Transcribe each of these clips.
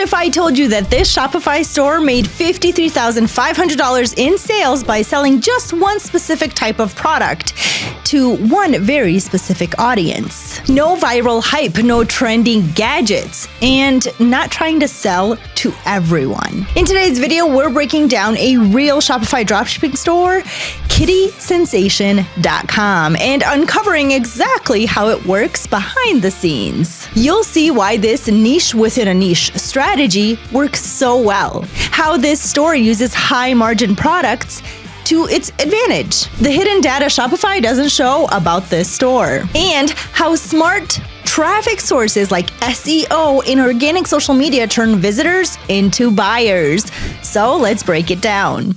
if I told you that this Shopify store made $53,500 in sales by selling just one specific type of product to one very specific audience? No viral hype, no trending gadgets, and not trying to sell to everyone. In today's video, we're breaking down a real Shopify dropshipping store, kittysensation.com, and uncovering exactly how it works behind the scenes. You'll see why this niche within a niche strategy works so well, how this store uses high margin products to its advantage, the hidden data Shopify doesn't show about this store, and how smart traffic sources like SEO and organic social media turn visitors into buyers. So let's break it down.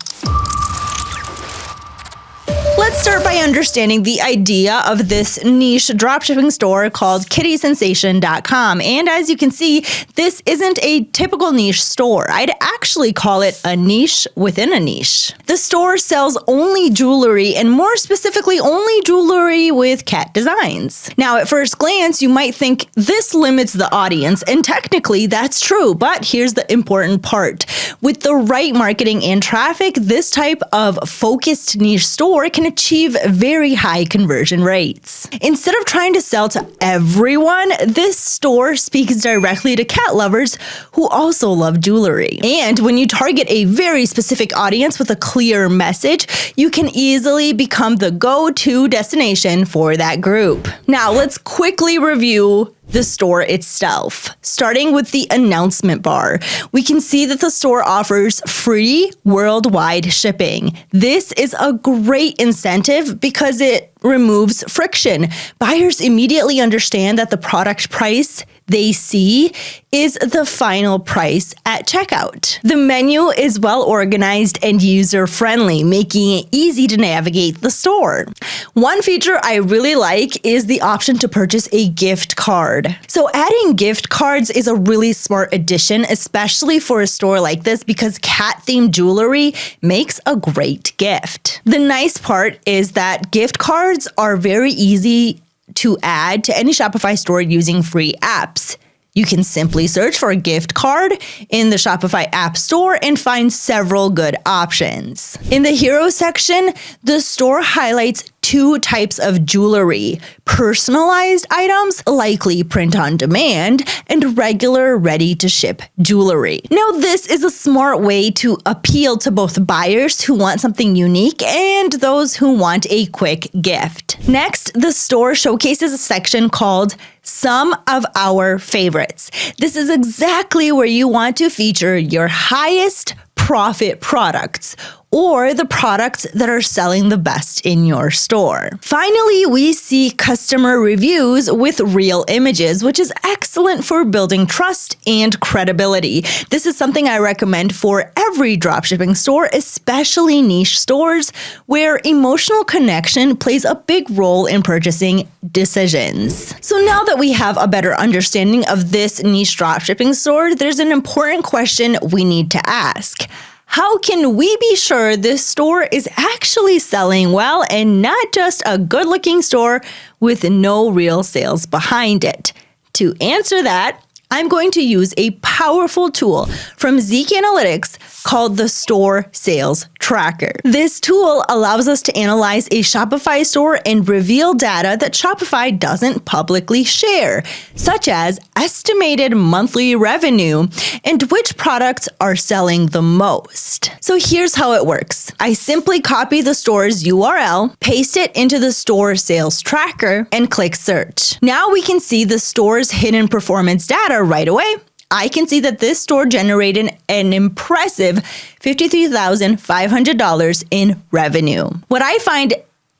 Let's start by understanding the idea of this niche dropshipping store called kittysensation.com. And as you can see, this isn't a typical niche store. I'd actually call it a niche within a niche. The store sells only jewelry, and more specifically, only jewelry with cat designs. Now, at first glance, you might think this limits the audience, and technically that's true, but here's the important part. With the right marketing and traffic, this type of focused niche store can achieve very high conversion rates. Instead of trying to sell to everyone, this store speaks directly to cat lovers who also love jewelry. And when you target a very specific audience with a clear message, you can easily become the go-to destination for that group. Now, let's quickly review the store itself. Starting with the announcement bar, we can see that the store offers free worldwide shipping. This is a great incentive because it removes friction. Buyers immediately understand that the product price they see is the final price at checkout. The menu is well organized and user-friendly, making it easy to navigate the store. One feature I really like is the option to purchase a gift card. So adding gift cards is a really smart addition, especially for a store like this, because cat-themed jewelry makes a great gift. The nice part is that gift cards are very easy to add to any Shopify store using free apps. You can simply search for a gift card in the Shopify App Store and find several good options. In the Hero section, the store highlights two types of jewelry: personalized items, likely print on demand, and regular ready-to-ship jewelry. Now, this is a smart way to appeal to both buyers who want something unique and those who want a quick gift. Next, the store showcases a section called Some of Our Favorites. This is exactly where you want to feature your highest profit products, or the products that are selling the best in your store. Finally, we see customer reviews with real images, which is excellent for building trust and credibility. This is something I recommend for every dropshipping store, especially niche stores, where emotional connection plays a big role in purchasing decisions. So now that we have a better understanding of this niche dropshipping store, there's an important question we need to ask. How can we be sure this store is actually selling well and not just a good-looking store with no real sales behind it? To answer that, I'm going to use a powerful tool from ZIK Analytics called the Store Sales Tracker. This tool allows us to analyze a Shopify store and reveal data that Shopify doesn't publicly share, such as estimated monthly revenue and which products are selling the most. So here's how it works. I simply copy the store's URL, paste it into the Store Sales Tracker, and click search. Now we can see the store's hidden performance data right away. I can see that this store generated an impressive $53,500 in revenue. What I find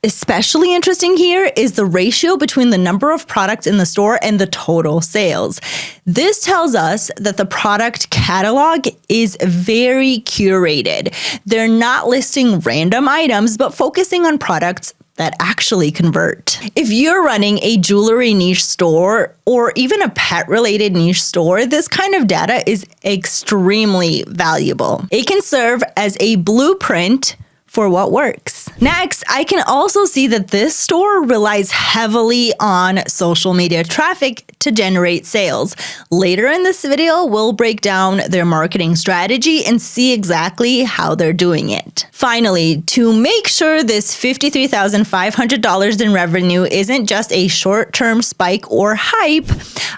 especially interesting here is the ratio between the number of products in the store and the total sales. This tells us that the product catalog is very curated. They're not listing random items, but focusing on products that actually convert. If you're running a jewelry niche store or even a pet-related niche store, this kind of data is extremely valuable. It can serve as a blueprint for what works. Next, I can also see that this store relies heavily on social media traffic to generate sales. Later in this video, we'll break down their marketing strategy and see exactly how they're doing it. Finally, to make sure this $53,500 in revenue isn't just a short-term spike or hype,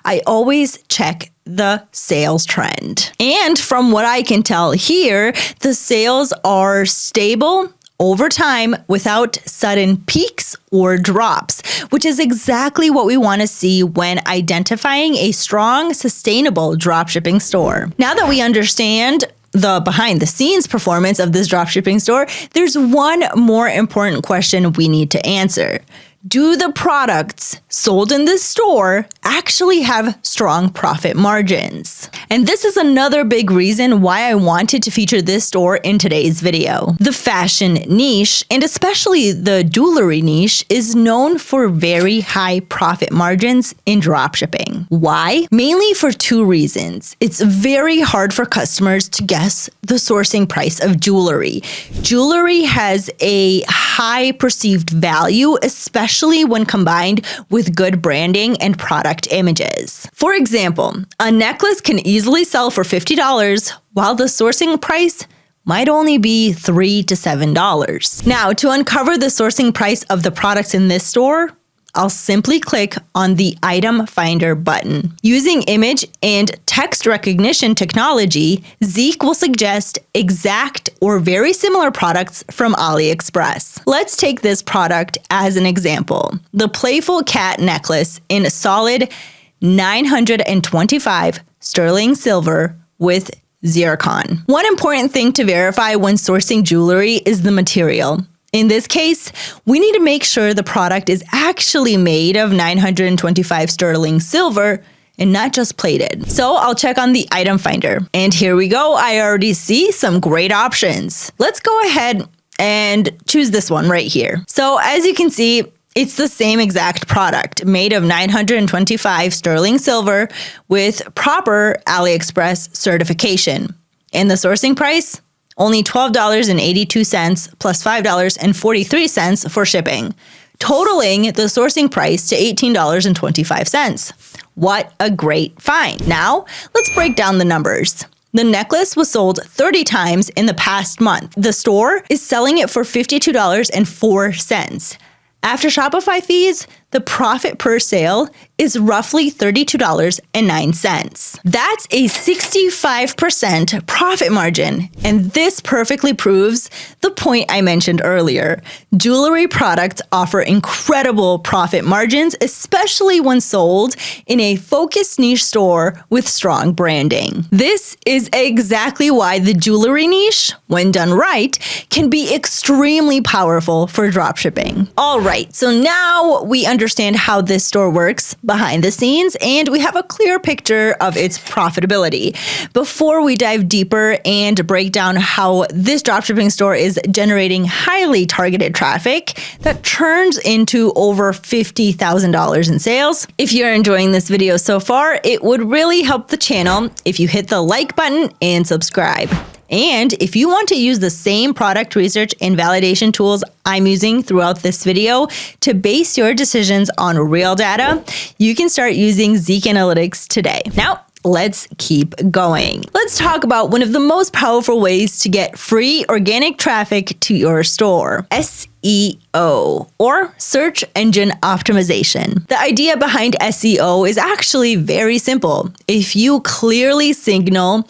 I always check the sales trend. And from what I can tell here, the sales are stable over time without sudden peaks or drops, which is exactly what we want to see when identifying a strong, sustainable dropshipping store. Now that we understand the behind the scenes performance of this dropshipping store, there's one more important question we need to answer. Do the products sold in this store actually have strong profit margins? And this is another big reason why I wanted to feature this store in today's video. The fashion niche, and especially the jewelry niche, is known for very high profit margins in dropshipping. Why? Mainly for two reasons. It's very hard for customers to guess the sourcing price of jewelry. Jewelry has a high perceived value, especially when combined with good branding and product images. For example, a necklace can easily sell for $50, while the sourcing price might only be $3 to $7. Now, to uncover the sourcing price of the products in this store, I'll simply click on the Item Finder button. Using image and text recognition technology, ZIK will suggest exact or very similar products from AliExpress. Let's take this product as an example. The Playful Cat Necklace in solid 925 sterling silver with zircon. One important thing to verify when sourcing jewelry is the material. In this case, we need to make sure the product is actually made of 925 sterling silver and not just plated. So I'll check on the item finder. And here we go. I already see some great options. Let's go ahead and choose this one right here. So as you can see, it's the same exact product made of 925 sterling silver with proper AliExpress certification. And the sourcing price? Only $12.82 plus $5.43 for shipping, totaling the sourcing price to $18.25. What a great find. Now, let's break down the numbers. The necklace was sold 30 times in the past month. The store is selling it for $52.04. After Shopify fees, the profit per sale is roughly $32.09. That's a 65% profit margin, and this perfectly proves the point I mentioned earlier. Jewelry products offer incredible profit margins, especially when sold in a focused niche store with strong branding. This is exactly why the jewelry niche, when done right, can be extremely powerful for dropshipping. All right, so now we understand how this store works behind the scenes, and we have a clear picture of its profitability. Before we dive deeper and break down how this dropshipping store is generating highly targeted traffic that turns into over $50,000 in sales, if you're enjoying this video so far, it would really help the channel if you hit the like button and subscribe. And if you want to use the same product research and validation tools I'm using throughout this video to base your decisions on real data, you can start using ZIK Analytics today. Now, let's keep going. Let's talk about one of the most powerful ways to get free organic traffic to your store: SEO, or search engine optimization. The idea behind SEO is actually very simple. If you clearly signal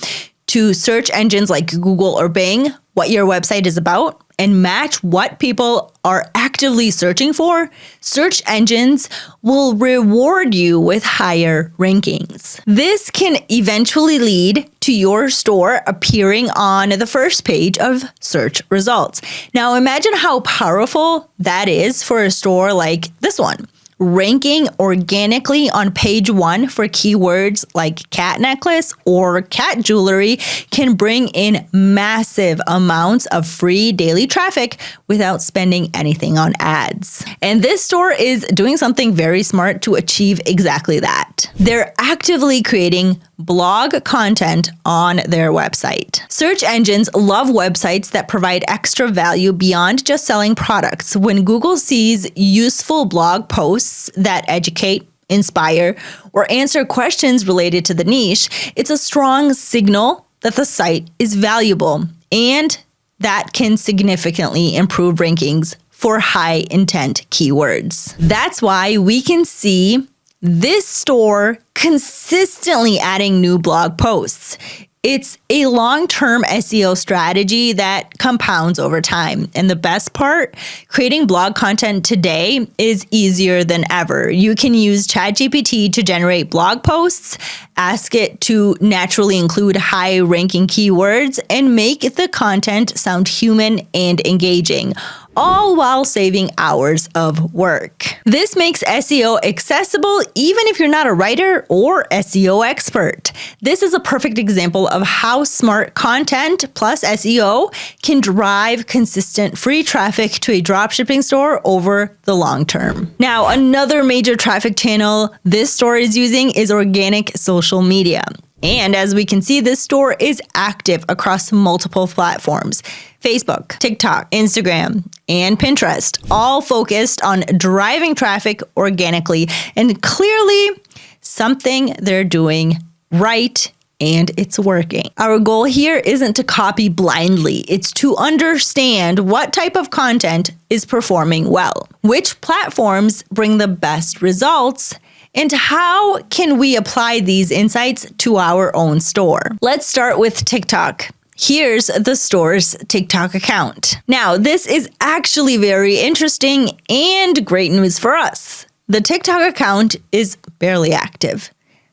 to search engines like Google or Bing what your website is about and match what people are actively searching for, search engines will reward you with higher rankings. This can eventually lead to your store appearing on the first page of search results. Now imagine how powerful that is for a store like this one. Ranking organically on page 1 for keywords like cat necklace or cat jewelry can bring in massive amounts of free daily traffic without spending anything on ads. And this store is doing something very smart to achieve exactly that. They're actively creating blog content on their website. Search engines love websites that provide extra value beyond just selling products. When Google sees useful blog posts that educate, inspire, or answer questions related to the niche, it's a strong signal that the site is valuable, and that can significantly improve rankings for high intent keywords. That's why we can see this store consistently adding new blog posts. It's a long-term SEO strategy that compounds over time. And the best part, creating blog content today is easier than ever. You can use ChatGPT to generate blog posts, ask it to naturally include high-ranking keywords, and make the content sound human and engaging, all while saving hours of work. This makes SEO accessible even if you're not a writer or SEO expert. This is a perfect example of how smart content plus SEO can drive consistent free traffic to a dropshipping store over the long term. Now, another major traffic channel this store is using is organic social media. And as we can see, this store is active across multiple platforms: Facebook, TikTok, Instagram, and Pinterest, all focused on driving traffic organically, and clearly something they're doing right, and it's working. Our goal here isn't to copy blindly. It's to understand what type of content is performing well, which platforms bring the best results, and how can we apply these insights to our own store. Let's start with TikTok. Here's the store's TikTok account. Now, this is actually very interesting and great news for us. The TikTok account is barely active.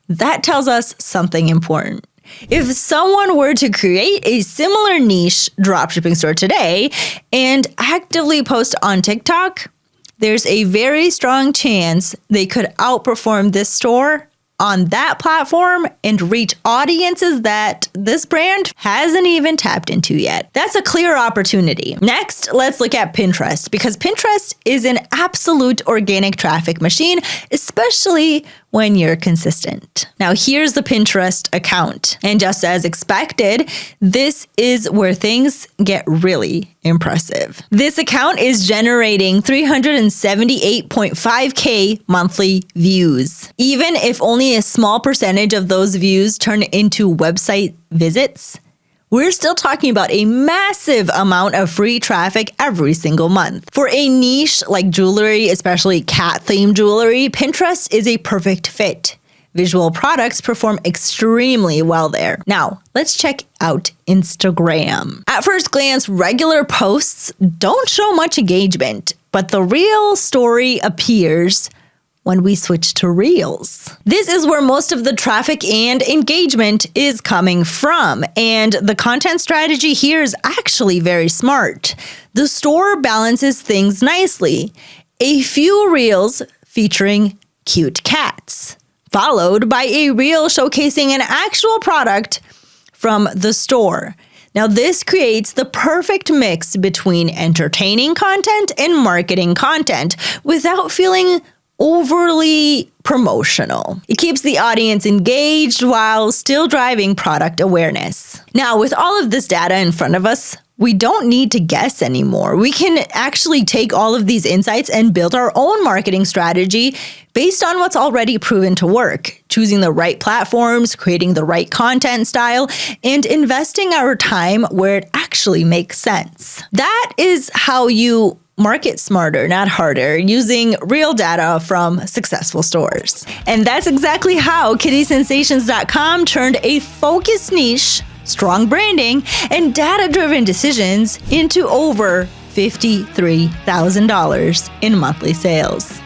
That tells us something important. If someone were to create a similar niche dropshipping store today and actively post on TikTok, there's a very strong chance they could outperform this store on that platform and reach audiences that this brand hasn't even tapped into yet. That's a clear opportunity. Next, let's look at Pinterest, because Pinterest is an absolute organic traffic machine, especially when you're consistent. Now, here's the Pinterest account. And just as expected, this is where things get really impressive. This account is generating 378.5K monthly views. Even if only a small percentage of those views turn into website visits, we're still talking about a massive amount of free traffic every single month. For a niche like jewelry, especially cat-themed jewelry, Pinterest is a perfect fit. Visual products perform extremely well there. Now, let's check out Instagram. At first glance, regular posts don't show much engagement, but the real story appears when we switch to Reels. This is where most of the traffic and engagement is coming from, and the content strategy here is actually very smart. The store balances things nicely. A few Reels featuring cute cats, followed by a reel showcasing an actual product from the store. Now, this creates the perfect mix between entertaining content and marketing content without feeling overly promotional. It keeps the audience engaged while still driving product awareness. Now, with all of this data in front of us, we don't need to guess anymore. We can actually take all of these insights and build our own marketing strategy based on what's already proven to work, choosing the right platforms, creating the right content style, and investing our time where it actually makes sense. That is how you market smarter, not harder, using real data from successful stores. And that's exactly how kittysensations.com turned a focused niche, strong branding, and data-driven decisions into over $53,000 in monthly sales.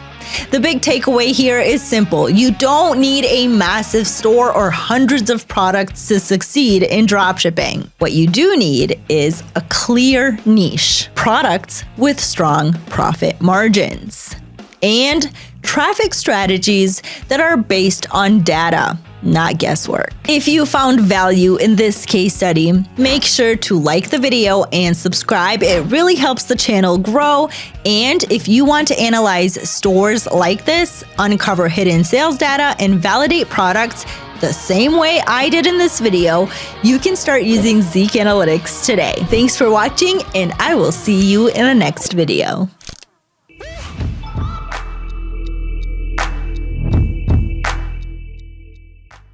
The big takeaway here is simple. You don't need a massive store or hundreds of products to succeed in dropshipping. What you do need is a clear niche, products with strong profit margins, and traffic strategies that are based on data, not guesswork. If you found value in this case study, make sure to like the video and subscribe. It really helps the channel grow. And if you want to analyze stores like this, uncover hidden sales data, and validate products, the same way I did in this video, you can start using ZIK Analytics today. Thanks for watching, and I will see you in the next video.